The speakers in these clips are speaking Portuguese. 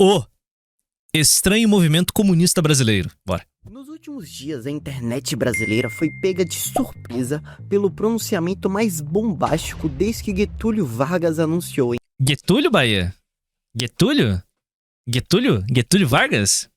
O estranho movimento comunista brasileiro. Bora. Nos últimos dias, a internet brasileira foi pega de surpresa pelo pronunciamento mais bombástico desde que Getúlio Vargas anunciou em Getúlio, Bahia? Getúlio? Getúlio? Getúlio Vargas?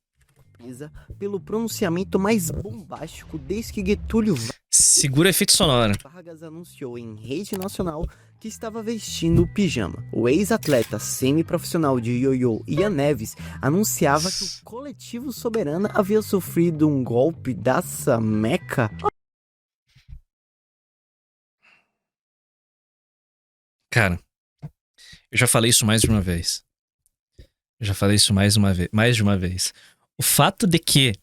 pelo pronunciamento mais bombástico desde que Getúlio Segura efeito sonoro. Vargas anunciou em rede nacional que estava vestindo o pijama. O ex-atleta semiprofissional de ioiô Ian Neves anunciava que o coletivo Soberana havia sofrido um golpe da Sameca. Cara, eu já falei isso mais de uma vez. Eu já falei isso mais de uma vez. O fato de que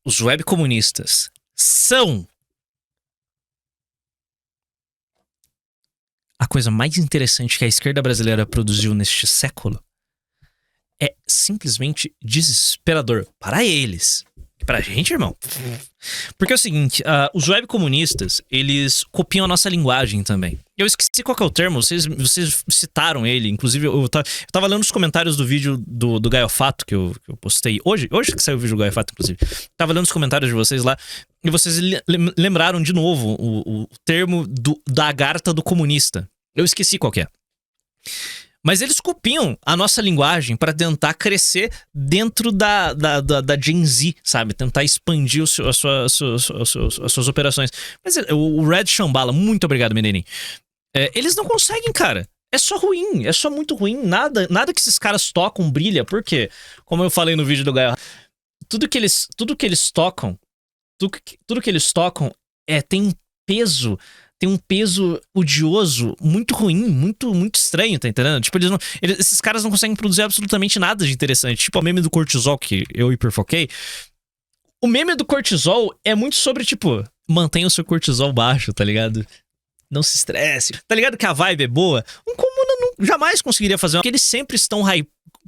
os webcomunistas são a coisa mais interessante que a esquerda brasileira produziu neste século é simplesmente desesperador para eles. Pra gente, irmão. Porque é o seguinte, os webcomunistas, eles copiam a nossa linguagem também. Eu esqueci qual que é o termo, vocês citaram ele. Inclusive, eu tava lendo os comentários do vídeo do Gaiofato que eu postei hoje que saiu o vídeo do Gaiofato, inclusive. Tava lendo os comentários de vocês lá e vocês lembraram de novo o termo da lagarta do comunista. Eu esqueci qual que é. Mas eles copiam a nossa linguagem para tentar crescer dentro da Gen Z, sabe? Tentar expandir as suas operações. Mas o Red Shambhala, muito obrigado, menininho. Eles não conseguem, cara. É só ruim, é só muito ruim. Nada que esses caras tocam brilha. Por quê? Como eu falei no vídeo do Gaio, tudo que eles tocam tem um peso. Tem um peso odioso muito ruim, muito estranho, tá entendendo? Tipo, esses caras não conseguem produzir absolutamente nada de interessante. Tipo, o meme do cortisol que eu hiperfoquei. O meme do cortisol é muito sobre, tipo, mantenha o seu cortisol baixo, tá ligado? Não se estresse. Tá ligado que a vibe é boa? Um comuna jamais conseguiria fazer. Porque eles sempre estão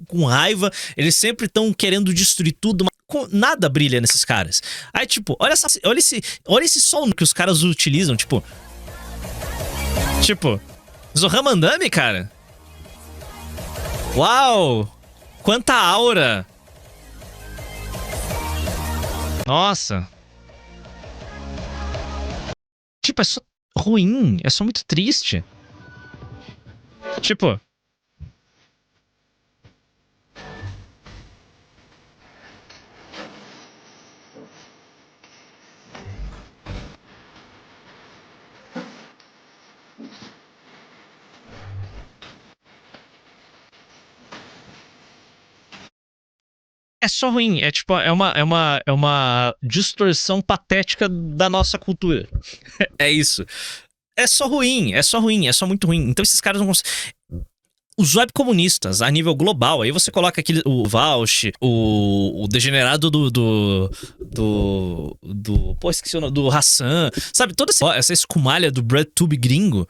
com raiva, eles sempre estão querendo destruir tudo, mas nada brilha nesses caras. Aí, tipo, olha esse som que os caras utilizam, tipo, Zohan Mandami, cara. Uau! Quanta aura! Nossa! Tipo, é só ruim. É só muito triste. Tipo... É só ruim, é uma distorção patética da nossa cultura. É isso. É só ruim, é só muito ruim. Então esses caras não conseguem... Os webcomunistas, a nível global, aí você coloca o Vaush, o degenerado pô, esqueci o nome, do Hassan, sabe? Toda essa escumalha do BreadTube gringo.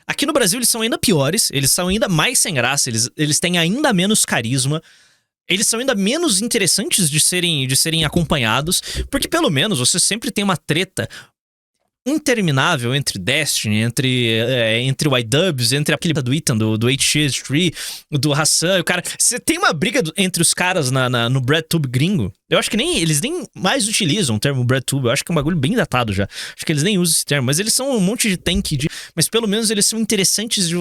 Aqui no Brasil eles são ainda piores, eles são ainda mais sem graça, eles têm ainda menos carisma. Eles são ainda menos interessantes de serem acompanhados, porque pelo menos você sempre tem uma treta interminável entre Destiny, entre o iDubbbz, entre aquele do Ethan, do HX3, do Hassan, o cara... Você tem uma briga entre os caras no BreadTube gringo. Eu acho que eles nem mais utilizam o termo BreadTube, eu acho que é um bagulho bem datado já. Acho que eles nem usam esse termo, mas eles são um monte de tank, mas pelo menos eles são interessantes de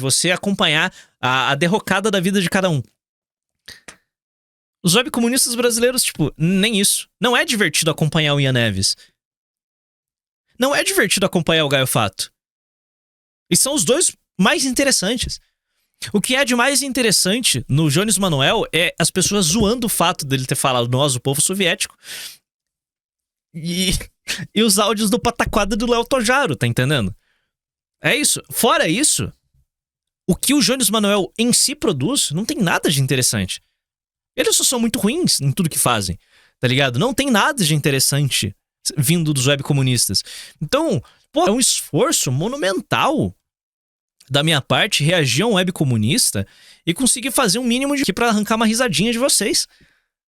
você acompanhar a derrocada da vida de cada um. Os webcomunistas brasileiros, tipo, nem isso. Não é divertido acompanhar o Ian Neves. Não é divertido acompanhar o Gaiofato. E são os dois mais interessantes. O que é de mais interessante no Jones Manuel é as pessoas zoando o fato dele ter falado nós, o povo soviético. E os áudios do Pataquada do Léo Tojaro, tá entendendo? É isso. Fora isso, o que o Jones Manuel em si produz não tem nada de interessante. Eles só são muito ruins em tudo que fazem, tá ligado? Não tem nada de interessante vindo dos webcomunistas. Então, pô, é um esforço monumental da minha parte reagir a um webcomunista e conseguir fazer um mínimo de aqui pra arrancar uma risadinha de vocês.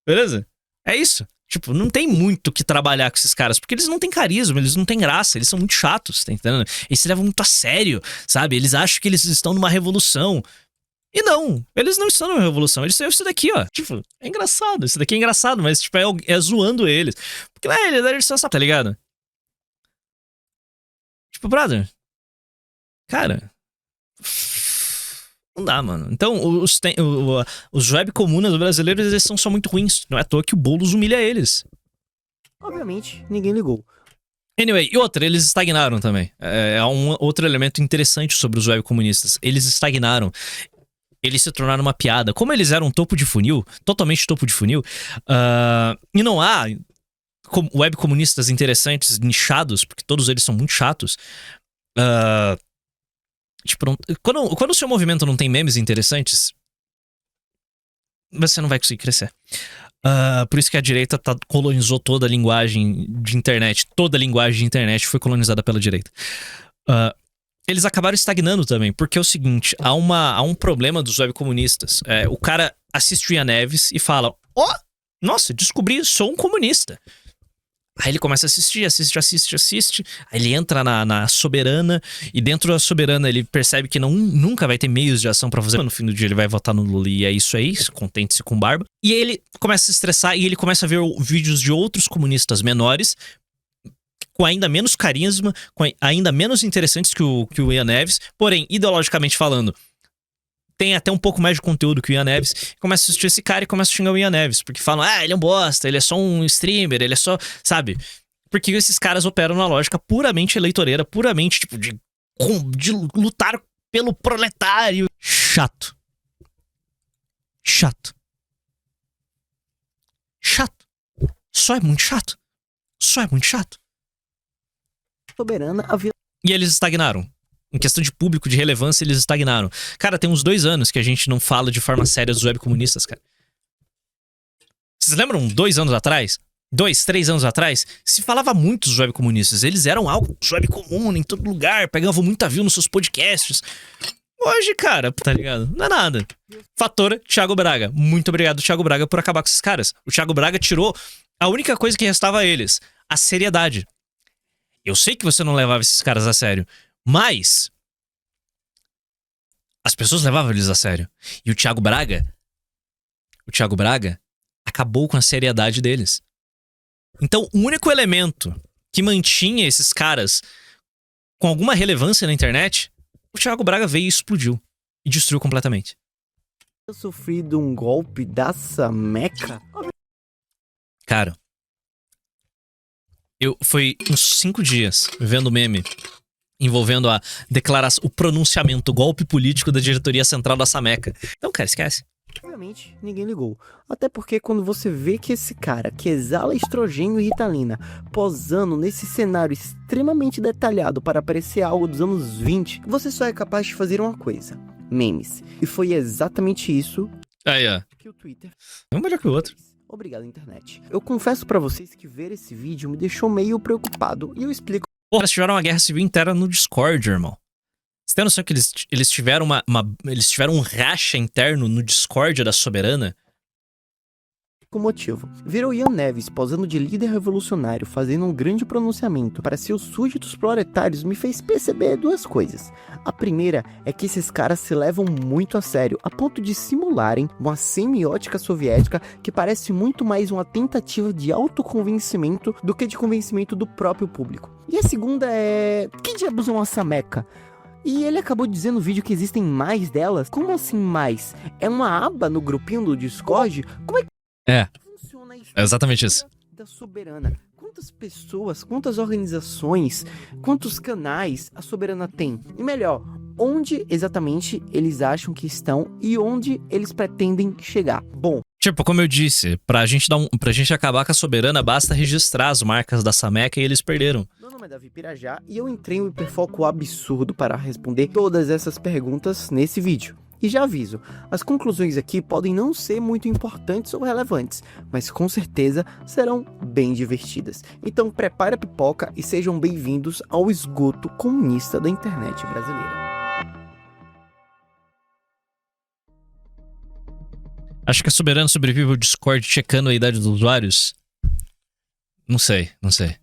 Beleza? É isso. Tipo, não tem muito o que trabalhar com esses caras, porque eles não têm carisma, eles não têm graça, eles são muito chatos, tá entendendo? Eles se levam muito a sério, sabe? Eles acham que eles estão numa revolução. E não, eles não estão numa revolução, eles são isso daqui, ó. Tipo, é engraçado, isso daqui é engraçado, mas, tipo, é zoando eles. Porque, eles são, tá ligado? Tipo, brother, cara, não dá, mano. Então, os webcomunas brasileiros, eles são só muito ruins. Não é à toa que o Boulos humilha eles. Obviamente, ninguém ligou. Anyway, e outra, eles estagnaram também. É um outro elemento interessante sobre os webcomunistas. Eles estagnaram. Eles se tornaram uma piada. Como eles eram topo de funil, totalmente topo de funil, e não há webcomunistas interessantes, nichados, porque todos eles são muito chatos. Tipo, quando o seu movimento não tem memes interessantes, você não vai conseguir crescer. Por isso que a direita colonizou toda a linguagem de internet. Toda a linguagem de internet foi colonizada pela direita. Eles acabaram estagnando também, porque é o seguinte, há um problema dos webcomunistas. O cara assiste o Ian Neves e fala, nossa, descobri, sou um comunista. Aí ele começa a assistir. Aí ele entra na Soberana. E dentro da Soberana ele percebe que nunca vai ter meios de ação pra fazer. No fim do dia ele vai votar no Lula e é isso aí. Contente-se com barba. E aí ele começa a se estressar e ele começa a ver vídeos de outros comunistas menores, com ainda menos carisma, com ainda menos interessantes que o Ian Neves. Porém, ideologicamente falando, tem até um pouco mais de conteúdo que o Ian Neves. Começa a assistir esse cara e começa a xingar o Ian Neves. Porque falam, ele é um bosta, ele é só um streamer, ele é só... Sabe? Porque esses caras operam na lógica puramente eleitoreira, puramente, tipo, de lutar pelo proletário. Chato. Só é muito chato. Soberana havia... E eles estagnaram. Em questão de público, de relevância, eles estagnaram. Cara, tem uns 2 anos que a gente não fala de forma séria dos webcomunistas, cara. Vocês lembram 2 anos atrás? 2, 3 anos atrás? Se falava muito dos webcomunistas. Eles eram algo webcomum em todo lugar, pegavam muita view nos seus podcasts. Hoje, cara, tá ligado? Não é nada. Fator Thiago Braga. Muito obrigado, Thiago Braga, por acabar com esses caras. O Thiago Braga tirou a única coisa que restava a eles: a seriedade. Eu sei que você não levava esses caras a sério, mas as pessoas levavam eles a sério. E o Thiago Braga acabou com a seriedade deles. Então, o único elemento que mantinha esses caras com alguma relevância na internet, o Thiago Braga veio e explodiu. E destruiu completamente. Eu sofri de um golpe dessa meca. Cara, foi uns 5 dias vendo meme envolvendo a declaração, o pronunciamento, golpe político da diretoria central da Sameca. Então, cara, esquece. Obviamente, ninguém ligou. Até porque quando você vê que esse cara, que exala estrogênio e ritalina, posando nesse cenário extremamente detalhado para parecer algo dos anos 20, você só é capaz de fazer uma coisa: memes. E foi exatamente isso que o Twitter... Um melhor que o outro. Obrigado, internet. Eu confesso pra vocês que ver esse vídeo me deixou meio preocupado, e eu explico. Porra, eles tiveram uma guerra civil inteira no Discord, irmão. Você tem noção que eles tiveram eles tiveram um racha interno no Discord da Soberana? Com motivo. Ver o Ian Neves posando de líder revolucionário, fazendo um grande pronunciamento para seus súditos proletários, me fez perceber 2 coisas. A primeira é que esses caras se levam muito a sério, a ponto de simularem uma semiótica soviética que parece muito mais uma tentativa de autoconvencimento do que de convencimento do próprio público. E a segunda é... que diabos é uma sameca? E ele acabou dizendo no vídeo que existem mais delas? Como assim mais? É uma aba no grupinho do Discord? Como é que funciona a É exatamente isso. da Soberana? Quantas pessoas, quantas organizações, quantos canais a Soberana tem? E melhor, onde exatamente eles acham que estão e onde eles pretendem chegar? Bom, tipo, como eu disse, pra gente acabar com a Soberana, basta registrar as marcas da Sameca e eles perderam. meu nome é Davi Pirajá e eu entrei em um hiperfoco absurdo para responder todas essas perguntas nesse vídeo. E já aviso, as conclusões aqui podem não ser muito importantes ou relevantes, mas com certeza serão bem divertidas. Então prepare a pipoca e sejam bem-vindos ao esgoto comunista da internet brasileira. Acho que a Soberana sobrevive ao Discord checando a idade dos usuários. Não sei, não sei.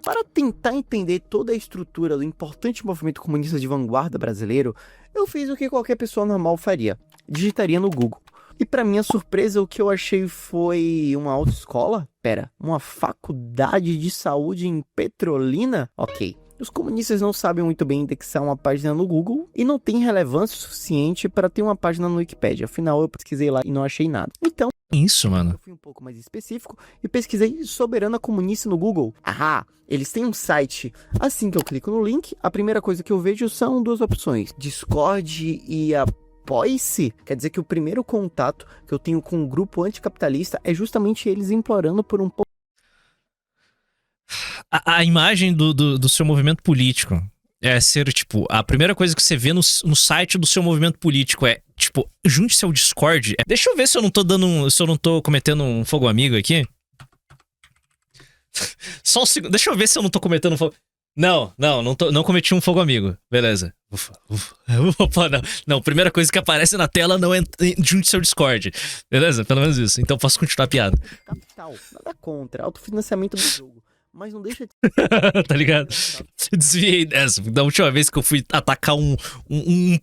Para tentar entender toda a estrutura do importante movimento comunista de vanguarda brasileiro, eu fiz o que qualquer pessoa normal faria. Digitaria no Google. E para minha surpresa, o que eu achei foi uma autoescola? Pera, uma faculdade de saúde em Petrolina? Ok. Os comunistas não sabem muito bem indexar uma página no Google e não tem relevância suficiente para ter uma página no Wikipedia. Afinal, eu pesquisei lá e não achei nada. Então, Isso, mano. eu fui um pouco mais específico e pesquisei Soberana Comunista no Google. Ahá, eles têm um site. Assim que eu clico no link, a primeira coisa que eu vejo são duas opções: Discord e Apoie-se. Quer dizer que o primeiro contato que eu tenho com um grupo anticapitalista é justamente eles implorando por um pouco. A imagem do seu movimento político é ser, tipo, a primeira coisa que você vê no site do seu movimento político é, tipo, junte-se ao Discord. Deixa eu ver se eu não tô se eu não tô cometendo um fogo amigo aqui. Só um segundo, deixa eu ver se eu não tô cometendo um fogo... Não cometi um fogo amigo. Beleza. Opa, não. Não, primeira coisa que aparece na tela não é junte-se ao Discord. Beleza? Pelo menos isso. Então posso continuar a piada. Capital, nada contra, autofinanciamento do jogo. Mas não deixa de Tá ligado? Desviei dessa. Da última vez que eu fui atacar um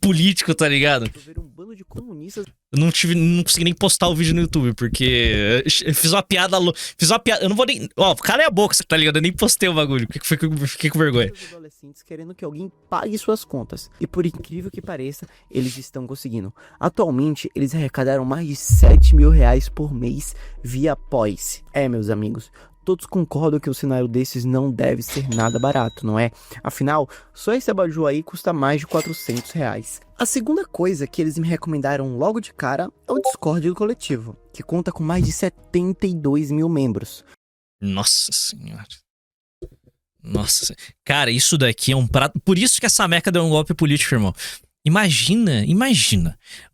político, tá ligado? ver um bando de comunistas. Eu não consegui nem postar o vídeo no YouTube, porque eu fiz uma piada. Eu não vou nem. Ó, cala a boca, você tá ligado? Eu nem postei o bagulho. Por que foi que eu fiquei com vergonha? Os adolescentes querendo que alguém pague suas contas. E por incrível que pareça, eles estão conseguindo. Atualmente, eles arrecadaram mais de 7 mil reais por mês via Apoie-se. Meus amigos, todos concordam que o cenário desses não deve ser nada barato, não é? Afinal, só esse abajur aí custa mais de 400 reais. A segunda coisa que eles me recomendaram logo de cara é o Discord do coletivo, que conta com mais de 72 mil membros. Nossa senhora. Nossa senhora. Cara, isso daqui é um prato. Por isso que essa meca deu um golpe político, irmão. Imagina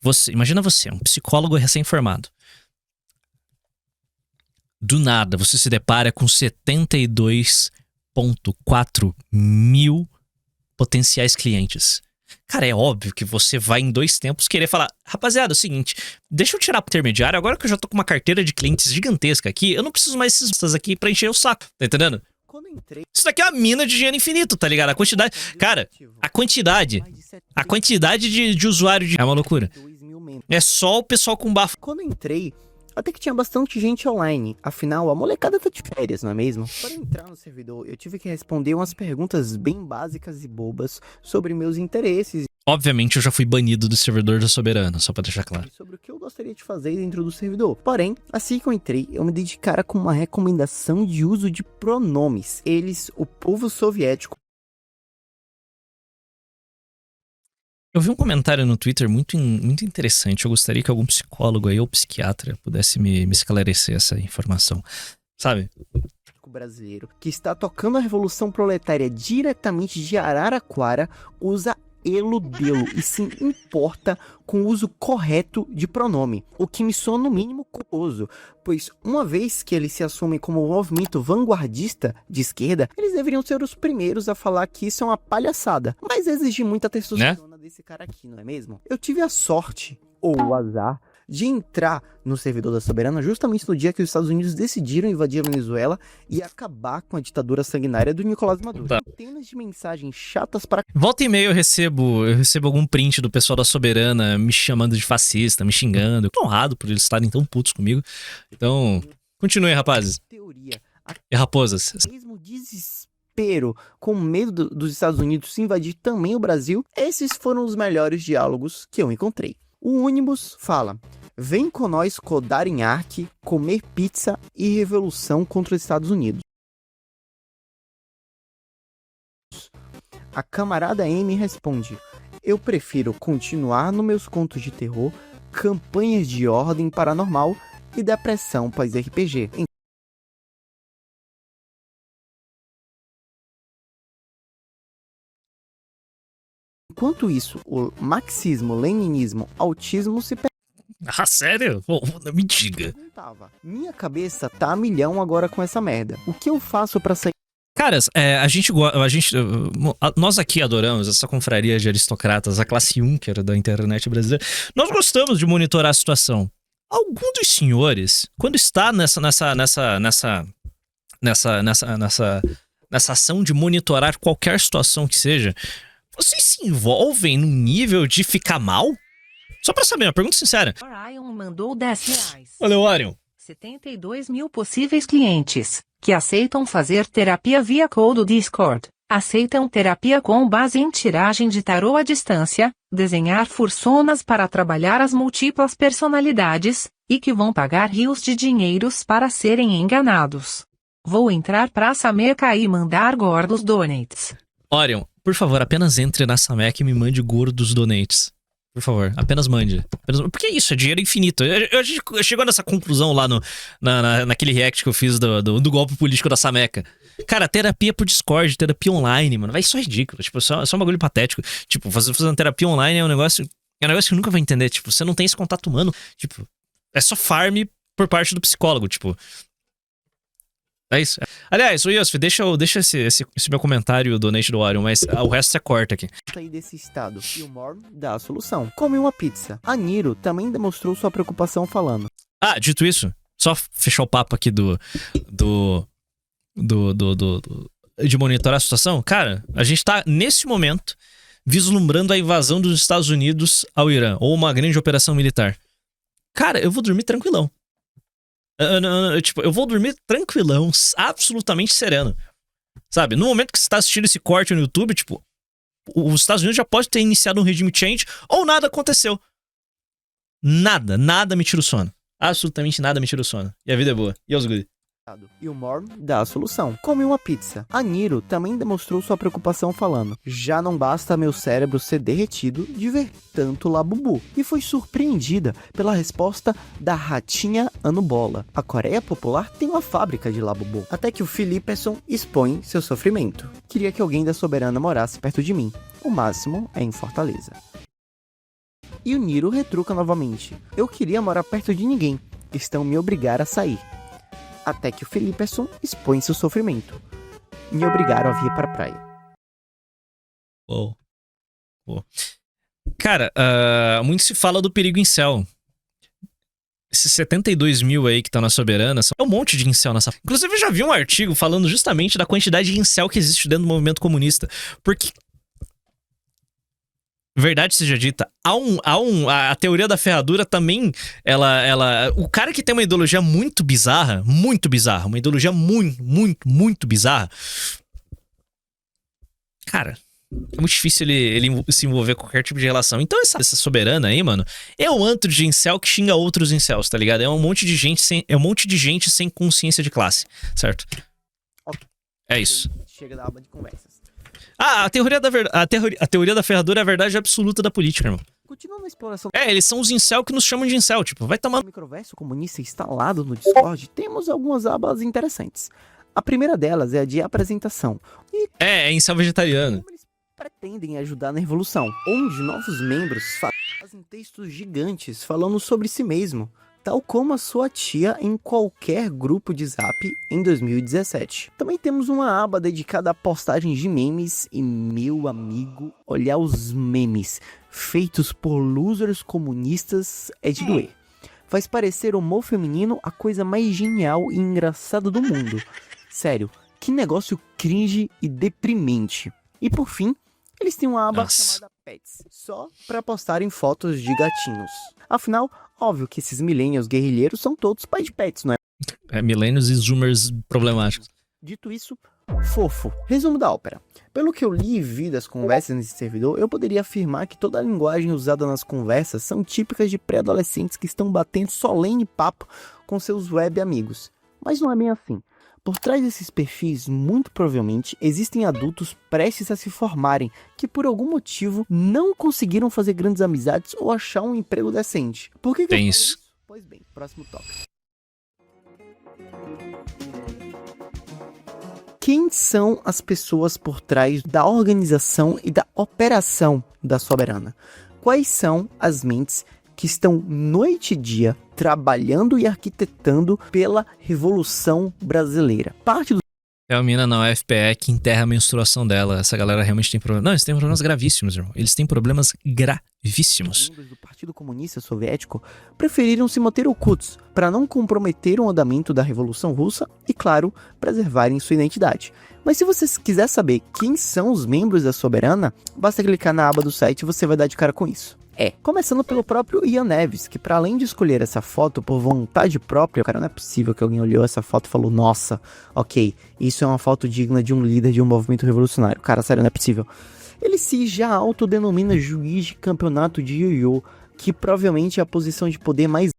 você, um psicólogo recém-formado. Do nada, você se depara com 72,4 mil potenciais clientes. Cara, é óbvio que você vai em 2 tempos querer falar: rapaziada, é o seguinte, deixa eu tirar pro intermediário, agora que eu já tô com uma carteira de clientes gigantesca aqui, eu não preciso mais desses aqui pra encher o saco, tá entendendo? Quando entrei, Isso daqui é uma mina de dinheiro infinito, tá ligado? A quantidade... Cara, a quantidade de usuário de... É uma loucura. 72 mil membros. É só o pessoal com bafo. Quando entrei, até que tinha bastante gente online, afinal a molecada tá de férias, não é mesmo? Para entrar no servidor, eu tive que responder umas perguntas bem básicas e bobas sobre meus interesses Obviamente eu já fui banido do servidor da Soberana, só pra deixar claro. e sobre o que eu gostaria de fazer dentro do servidor. Porém, assim que eu entrei, eu me dei de cara com uma recomendação de uso de pronomes. Eles, o povo soviético. Eu vi um comentário no Twitter muito interessante. Eu gostaria que algum psicólogo aí ou psiquiatra pudesse me esclarecer essa informação. Sabe? Brasileiro, que está tocando a Revolução Proletária diretamente de Araraquara, usa eludê-lo e se importa com o uso correto de pronome, o que me soa no mínimo curioso, pois uma vez que eles se assumem como um movimento vanguardista de esquerda, eles deveriam ser os primeiros a falar que isso é uma palhaçada, mas exige muita testosterona desse cara aqui, não é mesmo? Eu tive a sorte, ou o azar, de entrar no servidor da Soberana justamente no dia que os Estados Unidos decidiram invadir a Venezuela e acabar com a ditadura sanguinária do Nicolás Maduro. Tá. Centenas de mensagens chatas para Volta e meia eu recebo algum print do pessoal da Soberana me chamando de fascista, me xingando. Eu tô honrado por eles estarem tão putos comigo. Então, continuem, rapazes. teoria, E raposas. mesmo desespero, com medo dos Estados Unidos se invadir também o Brasil, esses foram os melhores diálogos que eu encontrei. O Unibus fala: vem com nós codar em Ark, comer pizza e revolução contra os Estados Unidos. A camarada M responde: eu prefiro continuar nos meus contos de terror, campanhas de ordem paranormal e depressão pós-RPG. Enquanto isso, o marxismo-leninismo, autismo se Ah, sério? Pô, não me diga. perguntava: minha cabeça tá a milhão agora com essa merda. O que eu faço pra sair? Caras, nós aqui adoramos essa confraria de aristocratas, a classe Junker da internet brasileira. Nós gostamos de monitorar a situação. Algum dos senhores, quando está nessa nessa ação de monitorar qualquer situação que seja, vocês se envolvem num nível de ficar mal? Só pra saber, uma pergunta sincera. Orion mandou R$10. Valeu, Orion. 72 mil possíveis clientes que aceitam fazer terapia via call do Discord. Aceitam terapia com base em tiragem de tarô à distância, desenhar fursonas para trabalhar as múltiplas personalidades, e que vão pagar rios de dinheiros para serem enganados. Vou entrar pra Sameca e mandar gordos donates. Orion, por favor, apenas entre na Sameca e me mande gordos donates. Por favor, apenas mande. Porque é isso, é dinheiro infinito. A gente chegou nessa conclusão lá naquele react que eu fiz do golpe político da Sameca. Cara, terapia por Discord, terapia online, mano. Vai, isso é ridículo. Tipo, só um bagulho patético. Tipo, fazer uma terapia online é um negócio que nunca vai entender. Tipo, você não tem esse contato humano. Tipo, é só farm por parte do psicólogo. Tipo, é isso. Aliás, o Yosef, deixa esse meu comentário do Nate do Orion, mas o resto você corta aqui. Sair desse estado. E o Morn dá a solução. Come uma pizza. A Niro também demonstrou sua preocupação falando. Ah, dito isso, só fechar o papo aqui de monitorar a situação. Cara, a gente tá, nesse momento, vislumbrando a invasão dos Estados Unidos ao Irã, ou uma grande operação militar. Cara, eu vou dormir tranquilão. Eu vou dormir tranquilão, absolutamente sereno. Sabe? No momento que você tá assistindo esse corte no YouTube, tipo, os Estados Unidos já pode ter iniciado um regime change ou nada aconteceu. Nada me tira o sono. Absolutamente nada me tira o sono. E a vida é boa. E aos good. E o Morn dá a solução. Come uma pizza. A Niro também demonstrou sua preocupação falando. Já não basta meu cérebro ser derretido de ver tanto Labubu. E foi surpreendida pela resposta da ratinha Anubola. A Coreia Popular tem uma fábrica de Labubu. Até que o Philipperson expõe seu sofrimento. Queria que alguém da Soberana morasse perto de mim. O máximo é em Fortaleza. E o Niro retruca novamente. Eu queria morar perto de ninguém. Estão me obrigar a sair. Até que o Philipperson expõe seu sofrimento. Me obrigaram a vir para a praia. Uou. Cara, muito se fala do perigo incel. Esses 72 mil aí que tá na Soberana, é um monte de incel nessa... Inclusive eu já vi um artigo falando justamente da quantidade de incel que existe dentro do movimento comunista. Porque... Verdade seja dita, a teoria da ferradura também, o cara que tem uma ideologia muito bizarra, uma ideologia muito bizarra, cara, é muito difícil ele se envolver com qualquer tipo de relação. Então essa Soberana aí, mano, é um antro de incel que xinga outros incels, tá ligado? É um monte de gente sem consciência de classe, certo? Okay. É isso. Chega da aba de conversas. A teoria da ferradura é a verdade absoluta da política, irmão. Continuando a exploração... eles são os incel que nos chamam de incel, tipo, vai tomar... No microverso comunista instalado no Discord, temos algumas abas interessantes. A primeira delas é a de apresentação. E é incel vegetariano. Como eles pretendem ajudar na revolução, onde novos membros fazem textos gigantes falando sobre si mesmo, tal como a sua tia em qualquer grupo de Zap em 2017. Também temos uma aba dedicada a postagens de memes e, meu amigo, olhar os memes feitos por losers comunistas é de doer. Faz parecer o humor feminino a coisa mais genial e engraçada do mundo. Sério, que negócio cringe e deprimente. E por fim, eles têm uma aba chamada Pets, só para postarem fotos de gatinhos. Afinal, óbvio que esses millennials guerrilheiros são todos pais de pets, não é? Millennials e zoomers problemáticos. Dito isso, fofo. Resumo da ópera. Pelo que eu li e vi das conversas nesse servidor, eu poderia afirmar que toda a linguagem usada nas conversas são típicas de pré-adolescentes que estão batendo solene papo com seus web amigos. Mas não é bem assim. Por trás desses perfis, muito provavelmente, existem adultos prestes a se formarem, que por algum motivo não conseguiram fazer grandes amizades ou achar um emprego decente. Por que tem eu isso? Pois bem, próximo tópico. Quem são as pessoas por trás da organização e da operação da Soberana? Quais são as mentes que estão noite e dia trabalhando e arquitetando pela Revolução Brasileira? Parte do... É a mina na UFPE que enterra a menstruação dela. Essa galera realmente tem problemas. Não, eles têm problemas gravíssimos, irmão. Eles têm problemas gravíssimos. do Partido Partido Comunista Soviético preferiram se manter ocultos para não comprometer o andamento da Revolução Russa e, claro, preservarem sua identidade. Mas se você quiser saber quem são os membros da Soberana, basta clicar na aba do site e você vai dar de cara com isso. Começando pelo próprio Ian Neves, que para além de escolher essa foto por vontade própria, cara, não é possível que alguém olhou essa foto e falou, nossa, ok, isso é uma foto digna de um líder de um movimento revolucionário. Cara, sério, não é possível. Ele se já autodenomina juiz de campeonato de ioiô, que provavelmente é a posição de poder mais...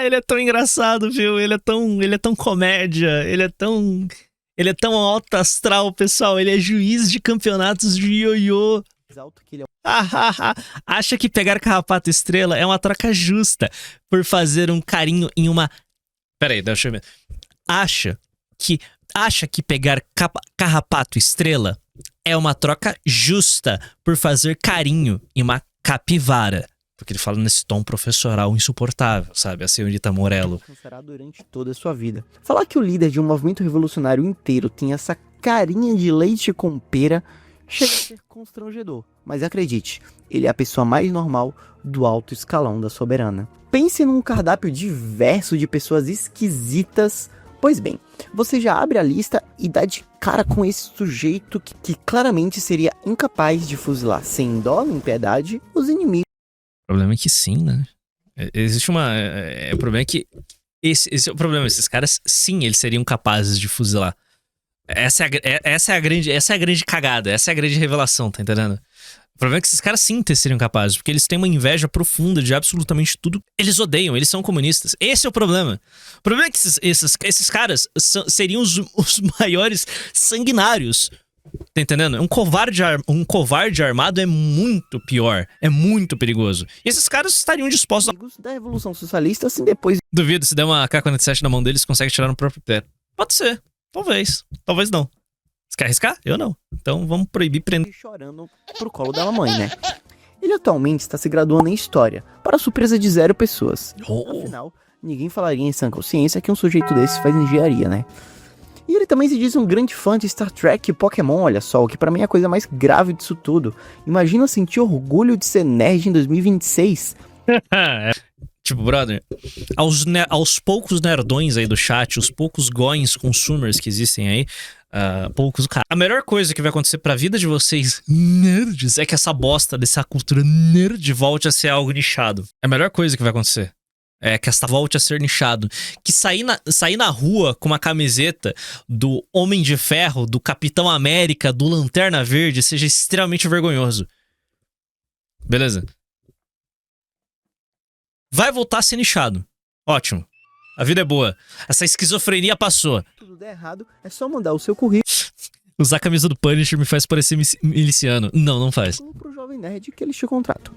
Ele é tão engraçado, viu? Ele é tão comédia, ele é tão alto astral, pessoal. Ele é juiz de campeonatos de ioiô. alto que ele é. Acha que pegar carrapato estrela é uma troca justa por fazer um carinho em uma... Peraí, deixa eu ver. Acha que pegar carrapato estrela é uma troca justa por fazer carinho em uma capivara. Porque ele fala nesse tom professoral insuportável, sabe? A senhorita Morello. Durante toda a sua vida. Falar que o líder de um movimento revolucionário inteiro tem essa carinha de leite com pera chega a ser constrangedor. Mas acredite, ele é a pessoa mais normal do alto escalão da Soberana. Pense num cardápio diverso de pessoas esquisitas. Pois bem, você já abre a lista e dá de cara com esse sujeito que claramente seria incapaz de fuzilar sem dó nem piedade os inimigos. O problema é que sim, né? Existe uma... o problema é que... Esse é o problema. Esses caras, sim, eles seriam capazes de fuzilar. Essa é a grande cagada. Essa é a grande revelação, tá entendendo? O problema é que esses caras sim seriam capazes, porque eles têm uma inveja profunda de absolutamente tudo. Eles odeiam, eles são comunistas. Esse é o problema. O problema é que esses caras seriam os maiores sanguinários. Tá entendendo? Um covarde armado é muito pior. É muito perigoso. E esses caras estariam dispostos a... da Revolução Socialista, assim, depois... Duvido, se der uma AK-47 na mão deles, consegue tirar no próprio pé. Pode ser. Talvez. Talvez não. Você quer arriscar? Eu não. Então vamos proibir prender. Chorando pro colo da mamãe, né? Ele atualmente está se graduando em História, para a surpresa de 0 pessoas. Afinal, ninguém falaria em sã consciência que um sujeito desse faz engenharia, né? E ele também se diz um grande fã de Star Trek e Pokémon, olha só, o que pra mim é a coisa mais grave disso tudo. Imagina sentir orgulho de ser nerd em 2026. Tipo, brother, aos poucos nerdões aí do chat, os poucos goins consumers que existem aí, a melhor coisa que vai acontecer pra vida de vocês, nerds, é que essa bosta dessa cultura nerd volte a ser algo nichado. É a melhor coisa que vai acontecer. É que essa volte a ser nichado. Que sair na rua com uma camiseta do Homem de Ferro, do Capitão América, do Lanterna Verde seja extremamente vergonhoso. Beleza? Vai voltar a ser nichado. Ótimo. A vida é boa. Essa esquizofrenia passou. Tudo der errado, é só mandar o seu currículo. Usar a camisa do Punisher me faz parecer miliciano. Não faz. Pro jovem nerd que eles te contratam.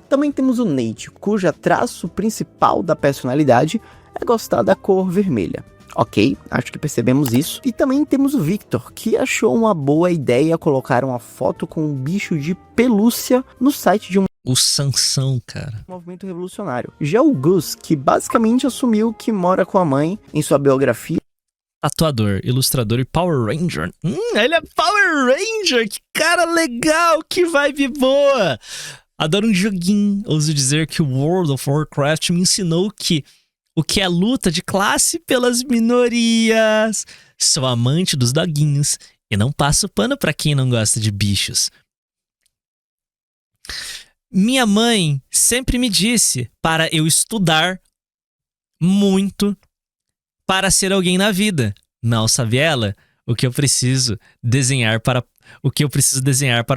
Também temos o Nate, cujo traço principal da personalidade é gostar da cor vermelha. Ok, acho que percebemos isso. E também temos o Victor, que achou uma boa ideia colocar uma foto com um bicho de pelúcia no site de um o Sansão, cara. movimento revolucionário. Já o Gus, que basicamente assumiu que mora com a mãe em sua biografia. Tatuador, ilustrador e Power Ranger. Ele é Power Ranger! Que cara legal! Que vibe boa! Adoro um joguinho. Ouso dizer que o World of Warcraft me ensinou o que é luta de classe pelas minorias. Sou amante dos doguinhos e não passo pano pra quem não gosta de bichos. Minha mãe sempre me disse para eu estudar muito para ser alguém na vida. Não sabe ela o que eu preciso desenhar para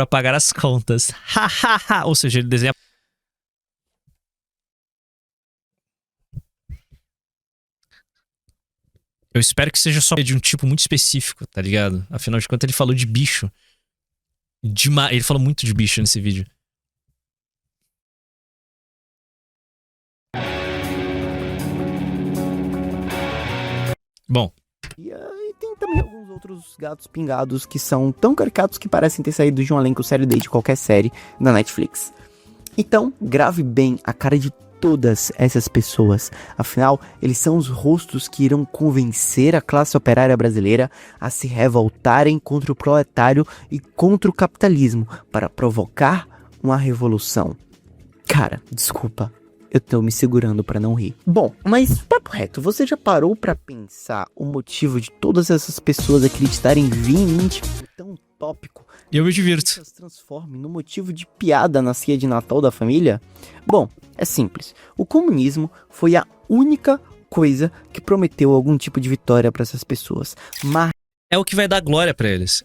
pagar as contas. Ou seja, ele desenha. Eu espero que seja só de um tipo muito específico, tá ligado? Afinal de contas, ele falou de bicho. Ele falou muito de bicho nesse vídeo. Bom. E tem também alguns outros gatos pingados que são tão caricatos que parecem ter saído de um elenco série D de qualquer série da Netflix. Então, grave bem a cara de todas essas pessoas. Afinal, eles são os rostos que irão convencer a classe operária brasileira a se revoltarem contra o proletário e contra o capitalismo para provocar uma revolução. Cara, desculpa. Eu tô me segurando pra não rir. Bom, mas papo reto, você já parou pra pensar o motivo de todas essas pessoas acreditarem veementemente tão tópico? Eu me divirto. Se transforme no motivo de piada na ceia de Natal da família? Bom, é simples. O comunismo foi a única coisa que prometeu algum tipo de vitória pra essas pessoas. Mas É o que vai dar glória pra eles.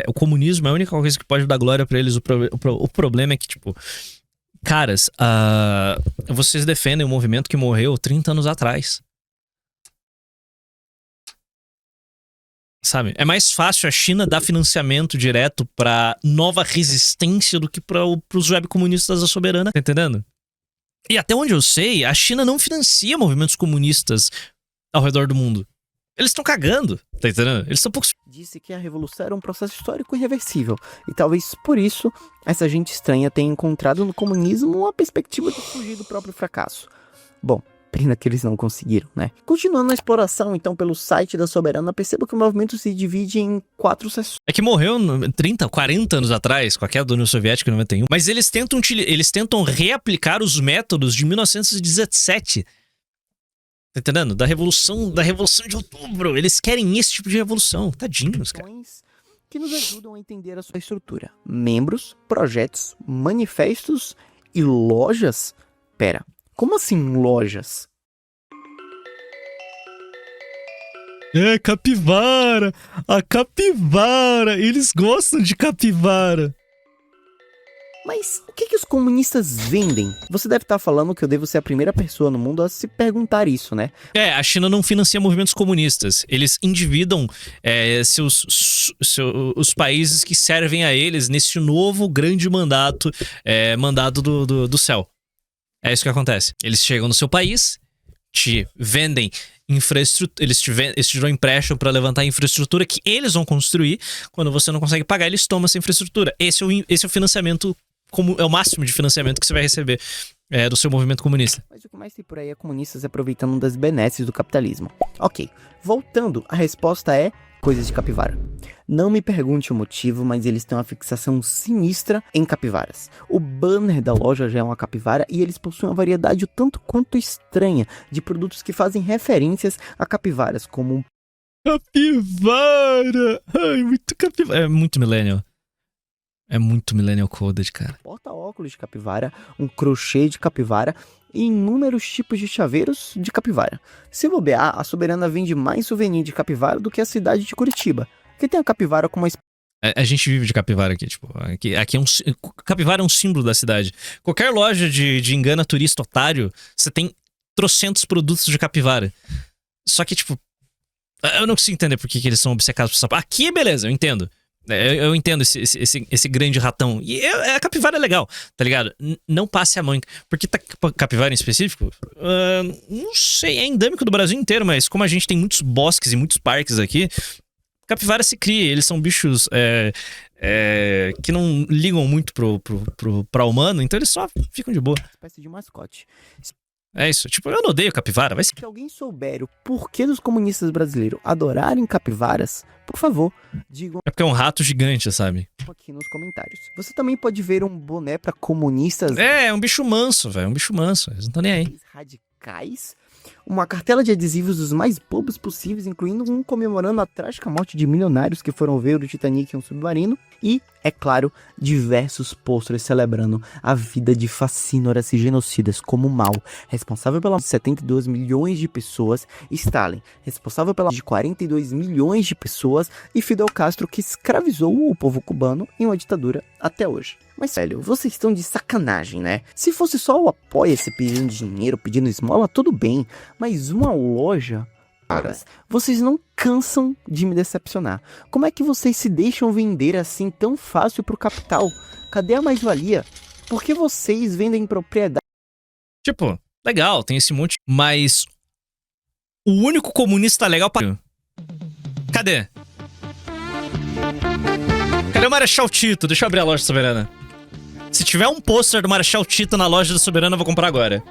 O comunismo é a única coisa que pode dar glória pra eles. O problema é que, tipo... Caras, vocês defendem um movimento que morreu 30 anos atrás. Sabe? É mais fácil a China dar financiamento direto pra nova resistência do que pros webcomunistas da Soberana. Tá entendendo? E até onde eu sei, a China não financia movimentos comunistas ao redor do mundo. Eles estão cagando, tá entendendo? Eles estão poucos... disse que a revolução era um processo histórico irreversível. E talvez por isso, essa gente estranha tenha encontrado no comunismo uma perspectiva de fugir do próprio fracasso. Bom, pena que eles não conseguiram, né? Continuando a exploração, então, pelo site da Soberana, perceba que o movimento se divide em 4 sessões. É que morreu 30, 40 anos atrás, com a queda da União Soviética em 91. Mas eles tentam reaplicar os métodos de 1917. Tá entendendo? Da revolução de outubro. Eles querem esse tipo de revolução. Tadinhos, cara. Que nos ajudam a entender a sua estrutura. Membros, projetos, manifestos e lojas? Pera, como assim lojas? É, capivara! A capivara! Eles gostam de capivara! Mas o que os comunistas vendem? Você deve estar falando que eu devo ser a primeira pessoa no mundo a se perguntar isso, né? A China não financia movimentos comunistas. Eles endividam os países que servem a eles nesse novo grande mandato, mandato do céu. É isso que acontece. Eles chegam no seu país, te vendem infraestrutura, eles te dão empréstimo para levantar a infraestrutura que eles vão construir. Quando você não consegue pagar, eles tomam essa infraestrutura. Esse é o financiamento, é o máximo de financiamento que você vai receber do seu movimento comunista. Mas o que mais tem por aí é comunistas aproveitando das benesses do capitalismo. Ok, voltando, a resposta é coisas de capivara. Não me pergunte o motivo, mas eles têm uma fixação sinistra em capivaras. O banner da loja já é uma capivara e eles possuem uma variedade o tanto quanto estranha de produtos que fazem referências a capivaras, como... Capivara! Ai, muito capivara. É muito millennial. É muito millennial coded, cara. Porta-óculos de capivara, um crochê de capivara e inúmeros tipos de chaveiros de capivara. Se bobear, a Soberana vende mais souvenir de capivara do que a cidade de Curitiba, que tem a capivara como uma... A gente vive de capivara aqui, tipo, aqui capivara é um símbolo da cidade. Qualquer loja de engana turista otário, você tem trocentos produtos de capivara. Só que, tipo, eu não consigo entender por que eles são obcecados por essa... Aqui, beleza, eu entendo. Eu entendo esse grande ratão. E a capivara é legal, tá ligado? Não passe a mão. Porque capivara em específico? Não sei, é endêmico do Brasil inteiro, mas como a gente tem muitos bosques e muitos parques aqui, capivara se cria. Eles são bichos que não ligam muito pra humano, então eles só ficam de boa. Espécie de mascote. É isso, tipo, eu não odeio capivara, vai se... Se alguém souber o porquê dos comunistas brasileiros adorarem capivaras, por favor, digam É porque é um rato gigante, sabe? aqui nos comentários. Você também pode ver um boné pra comunistas É um bicho manso, velho, um bicho manso, eles não estão nem aí. radicais, uma cartela de adesivos dos mais bobos possíveis, incluindo um comemorando a trágica morte de milionários que foram ver o Titanic em um submarino, e, é claro, diversos pôsteres celebrando a vida de fascínoras e genocidas como Mao, responsável pela 72 milhões de pessoas, Stalin, responsável pela de 42 milhões de pessoas, e Fidel Castro, que escravizou o povo cubano em uma ditadura até hoje. Mas, velho, vocês estão de sacanagem, né? Se fosse só o Apoia-se pedindo dinheiro, pedindo esmola, tudo bem. Mas uma loja... Caras, vocês não cansam de me decepcionar. Como é que vocês se deixam vender assim tão fácil pro capital? Cadê a mais-valia? Por que vocês vendem propriedade? Tipo, legal, tem esse monte, mas o único comunista legal pra... Cadê? Cadê o Marechal Tito? Deixa eu abrir a loja da Soberana. Se tiver um pôster do Marechal Tito na loja da Soberana, eu vou comprar agora.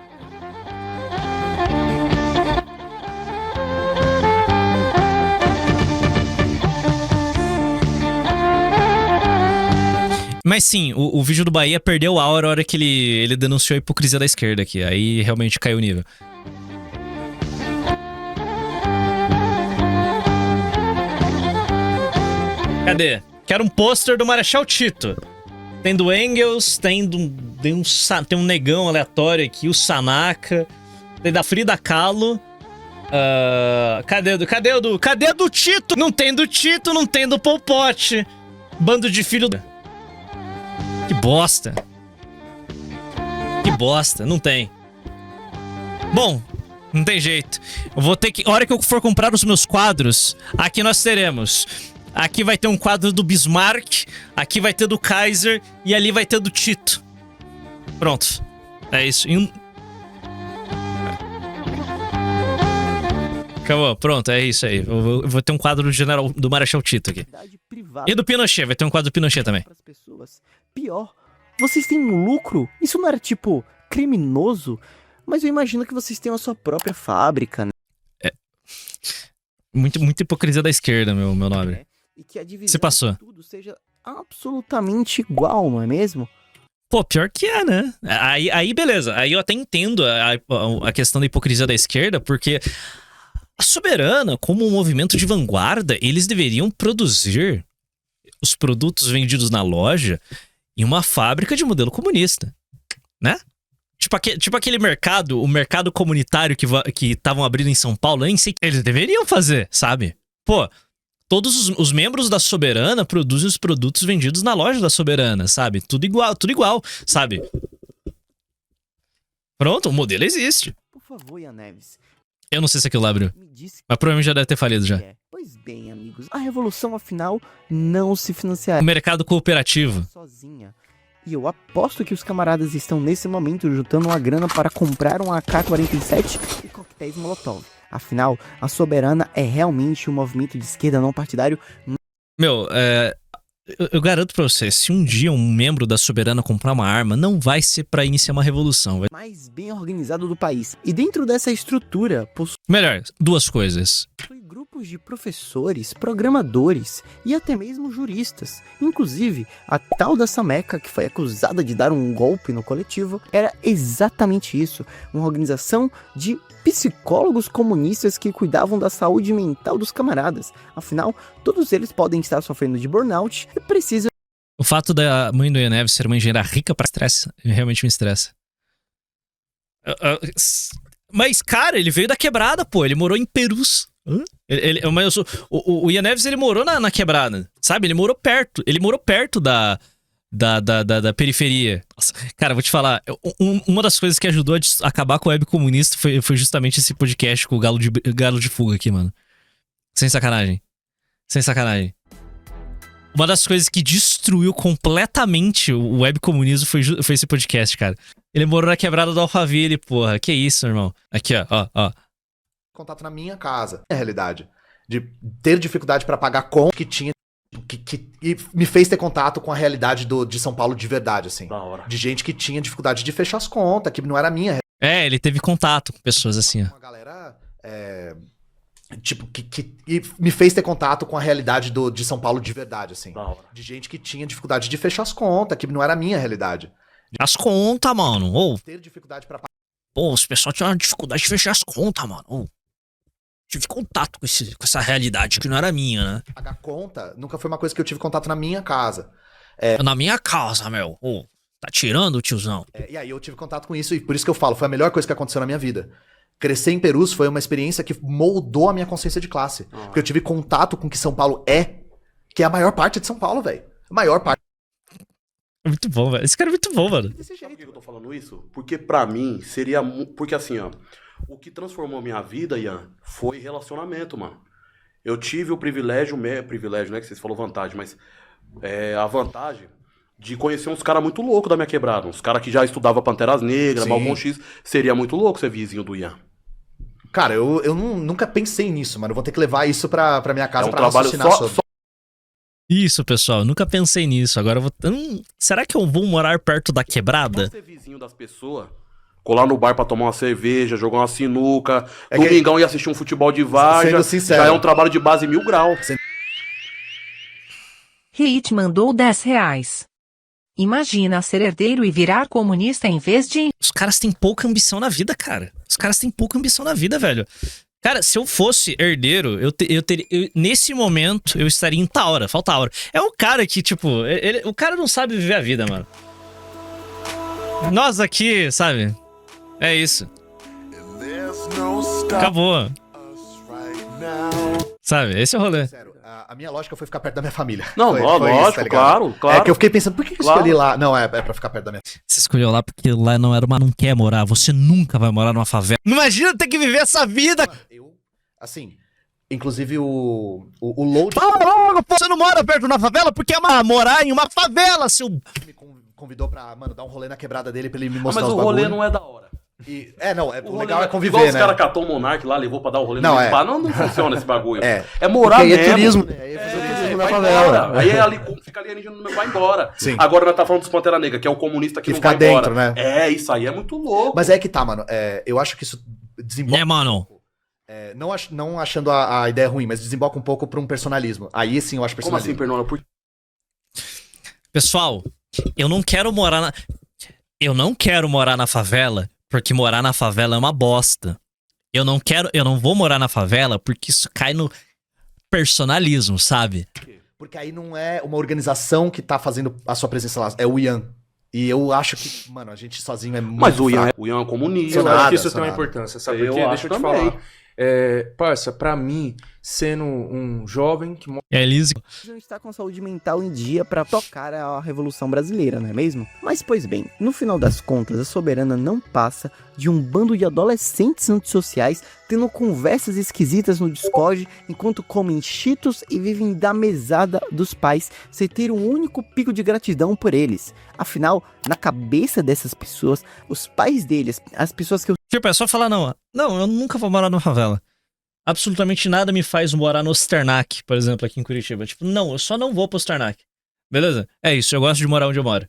Mas sim, o vídeo do Bahia perdeu a hora que ele denunciou a hipocrisia da esquerda aqui. Aí realmente caiu o nível. Cadê? Quero um pôster do Marechal Tito. Tem do Engels, tem um negão aleatório aqui, o Sanaka. Tem da Frida Kahlo. Cadê do Tito? Não tem do Tito, não tem do Pol Pot. Bando de filho... Que bosta. Que bosta, não tem. Bom, não tem jeito. Eu vou ter que... A hora que eu for comprar os meus quadros, aqui nós teremos... Aqui vai ter um quadro do Bismarck, aqui vai ter do Kaiser e ali vai ter do Tito. Pronto. É isso. Acabou, pronto, é isso aí. Eu vou ter um quadro do Marechal Tito aqui. E do Pinochet, vai ter um quadro do Pinochet também. Pior, vocês têm um lucro? Isso não era tipo criminoso? Mas eu imagino que vocês tenham a sua própria fábrica, né? É. Muita hipocrisia da esquerda, meu nobre. E que a divisão Você passou. de tudo seja absolutamente igual, não é mesmo? Pô, pior que é, né? Aí beleza. Aí eu até entendo a questão da hipocrisia da esquerda, porque a Soberana, como um movimento de vanguarda, eles deveriam produzir os produtos vendidos na loja em uma fábrica de modelo comunista, né? Tipo aquele mercado, o mercado comunitário que estavam abrindo em São Paulo, nem sei. Eles deveriam fazer, sabe? Pô, todos os membros da Soberana produzem os produtos vendidos na loja da Soberana, sabe? Tudo igual, sabe? Pronto, o modelo existe. Por favor, Ian Neves. Eu não sei se aquilo lá abriu, Me disse mas provavelmente já deve ter falido já. é. Pois bem, amigos, a revolução afinal não se financiará O mercado cooperativo. sozinha. E eu aposto que os camaradas estão nesse momento juntando uma grana para comprar um AK-47 e coquetéis Molotov. Afinal, a Soberana é realmente um movimento de esquerda não partidário. Meu, eu garanto pra você, se um dia um membro da Soberana comprar uma arma, não vai ser pra iniciar uma revolução. Mais bem organizado do país. E dentro dessa estrutura Melhor, duas coisas. possui grupos de professores, programadores e até mesmo juristas. Inclusive, a tal da Sameca, que foi acusada de dar um golpe no coletivo, era exatamente isso, uma organização de psicólogos comunistas que cuidavam da saúde mental dos camaradas. Afinal, todos eles podem estar sofrendo de burnout e precisam... O fato da mãe do Ian Neves ser uma engenheira rica pra estresse, realmente me estressa. Mas, cara, ele veio da quebrada, pô. Ele morou em Perus. O Ian Neves, ele morou na quebrada, sabe? Ele morou perto da periferia. Nossa, cara, vou te falar. Uma das coisas que ajudou a acabar com a web comunista foi justamente esse podcast com o Galo de Fuga aqui, mano. Sem sacanagem. Sem sacanagem. Uma das coisas que destruiu completamente o webcomunismo foi esse podcast, cara. Ele morou na quebrada do Alphaville, porra. Que isso, irmão. Aqui, ó. Contato na minha casa. É a realidade. De ter dificuldade pra pagar conta que tinha. E me fez ter contato com a realidade de São Paulo de verdade, assim. Da hora. De gente que tinha dificuldade de fechar as contas, que não era a minha. Ele teve contato com pessoas assim, ó. Uma galera. E me fez ter contato com a realidade de São Paulo de verdade, assim. Da hora. De gente que tinha dificuldade de fechar as contas, que não era a minha realidade. As contas, mano. Ter dificuldade pra Pô, os pessoal tinham dificuldade de fechar as contas, mano. Tive contato com essa realidade que não era minha, né? pagar conta nunca foi uma coisa que eu tive contato na minha casa. Na minha casa, meu. Tá tirando, tiozão? E aí eu tive contato com isso, e por isso que eu falo, foi a melhor coisa que aconteceu na minha vida. Crescer em Perus foi uma experiência que moldou a minha consciência de classe. Porque eu tive contato com o que São Paulo que é a maior parte de São Paulo, velho. A maior parte. É muito bom, velho. Esse cara é muito bom, mano. Desse Sabe por que jeito. eu tô falando isso? Porque pra mim seria... Porque assim, ó, o que transformou minha vida, Ian, foi relacionamento, mano. Eu tive o privilégio, né, que vocês falaram vantagem, mas a vantagem de conhecer uns caras muito loucos da minha quebrada. Uns caras que já estudavam Panteras Negras, Sim. Malcolm X. Seria muito louco ser vizinho do Ian. Cara, eu nunca pensei nisso, mano. Eu vou ter que levar isso pra minha casa É um pra trabalho raciocinar só... sobre. Isso, pessoal. Nunca pensei nisso. Agora eu vou... será que eu vou morar perto da quebrada? Só ser vizinho das pessoas, colar no bar pra tomar uma cerveja, jogar uma sinuca, É que- domingão e assistir um futebol de várzea, Sendo sincero. já é um trabalho de base 1000 graus. Hit mandou R$10. Imagina ser herdeiro e virar comunista em vez de. Os caras têm pouca ambição na vida, cara. Os caras têm pouca ambição na vida, velho. Cara, se eu fosse herdeiro, nesse momento, eu estaria em Taura, falta Taura. É um cara que, tipo, o cara não sabe viver a vida, mano. Nós aqui, sabe? É isso. Acabou. Sabe? Esse é o rolê. Sério, a minha lógica foi ficar perto da minha família. Não, Foi lógico, isso, tá ligado? claro, claro. É que eu fiquei pensando, por que eu Claro. escolhi lá? Não, é pra ficar perto da minha. Você escolheu lá porque lá não era uma... Não quer morar. Você nunca vai morar numa favela. Imagina ter que viver essa vida. Eu, assim, inclusive o load Você não mora perto de uma favela porque é morar em uma favela, seu... me convidou pra, mano, dar um rolê na quebrada dele pra ele me Ah, mostrar mas os o rolê bagulho. não é da hora. Não, o rolê legal não é conviver, igual né? os caras catou o Monark lá, levou pra dar o rolê Não, no é. bar. Não funciona esse bagulho. É. É morar Porque aí mesmo. é turismo, né? Aí é fazer turismo na vai favela. embora. Aí é ali, fica alienígena no meu, vai embora. Sim. Agora nós tá falando dos Pantera Negra, que é o comunista que Que não fica vai dentro, embora. né? É, isso aí é muito louco. Mas é que tá, mano. Eu acho que isso desemboca. mano? Não achando a ideia ruim, mas desemboca um pouco pra um personalismo. Aí sim eu acho Como assim, personalismo. Pernona? Por... Pessoal, eu não quero morar na... Eu não quero morar na favela porque morar na favela é uma bosta. Eu não vou morar na favela porque isso cai no personalismo, sabe? Porque aí não é uma organização que tá fazendo a sua presença lá, é o Ian. E eu acho que, mano, a gente sozinho é muito Mas o Ian, fraco. o Ian é comunista. Eu Nada, acho que isso só tem uma nada. importância, sabe? Eu Porque, acho deixa eu te também. falar. Parça, pra mim, sendo um jovem que E a Elise... Não está com a saúde mental em dia para tocar a Revolução Brasileira, não é mesmo? Mas pois bem, no final das contas, a Soberana não passa de um bando de adolescentes antissociais tendo conversas esquisitas no Discord enquanto comem cheetos e vivem da mesada dos pais sem ter um único pico de gratidão por eles. Afinal, na cabeça dessas pessoas, os pais deles, as pessoas que eu Tipo, é só falar, não, eu nunca vou morar numa favela. Absolutamente nada me faz morar no Osternac, por exemplo, aqui em Curitiba. Tipo, não, eu só não vou pro Osternac. Beleza? É isso, eu gosto de morar onde eu moro.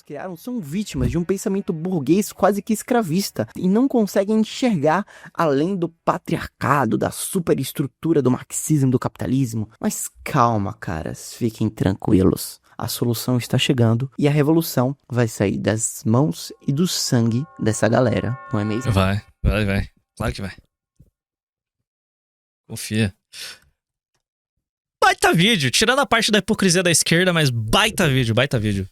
criaram são vítimas de um pensamento burguês quase que escravista e não conseguem enxergar além do patriarcado, da superestrutura do marxismo, do capitalismo. Mas calma, caras, fiquem tranquilos. A solução está chegando e a revolução vai sair das mãos e do sangue dessa galera, não é mesmo? Vai. Claro que vai. Confia. Baita vídeo, tirando a parte da hipocrisia da esquerda, mas baita vídeo.